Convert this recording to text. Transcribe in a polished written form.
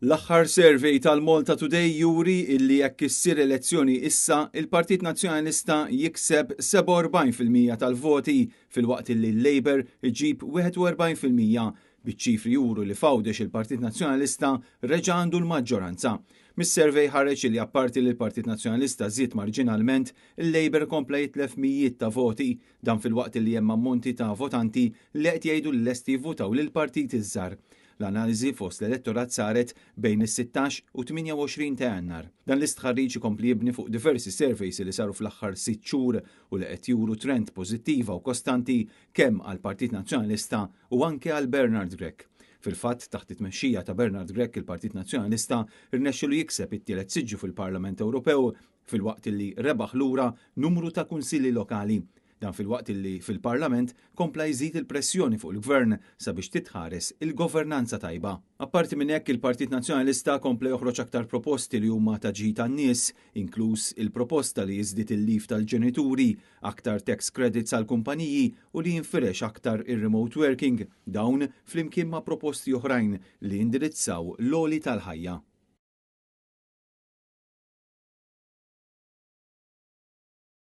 L-aħħar survey tal-Malta Today juri illi jekk issir elezzjoni issa, il-Partit Nazzjonalista jikseb 47% tal-voti fil-waqt illi l-Labour iġib 41%, biċ-ċifri juru li fawdex il-Partit Nazzjonalista reġa' għandu l-maġġoranza. Mis-survey ħareġ li apparti li l-Partit Nazzjonalista żied marġinalment, il-Labour kompla jitlef mijiet ta' voti dan fil-waqt li hemm ammonti ta' votanti li qed jgħidu li lesti jivvutaw lil partit iż-żgħar. L-analiżi fost l-elettorat saret bejn is-16 u 28 ta' Jannar. Dan l-istħarriġ ikompli jibni fuq diversi surveys li saru fl-aħħar 6 xhur u li qed juru trend pożittiva u kostanti kemm għall-Partit Nazzjonalista u anke għal Bernard Grech. Fil-fatt, taħt it-tmexxija ta' Bernard Grech il-Partit Nazzjonalista irnexxielu jikseb it-tielet siġġu fil-Parlament Ewropew fil-waqt li rebaħ lura numru ta' kunsilli lokali. Dan fil-waqt li fil-Parlament kompla jżid il-pressjoni fuq il-Gvern sabiex titħares il-governanza tajba. Apparti minn hekk il-Partit Nazzjonalista kompla joħroġ aktar proposti li huma ta' ġid tan-nies, inkluż il-proposta li jiżdied il-lif tal-ġenituri, aktar tax credits għal kumpaniji u li jinfirex aktar ir-remote working, dawn flimkien ma' proposti oħrajn li indirizzaw l-għoli tal-ħajja.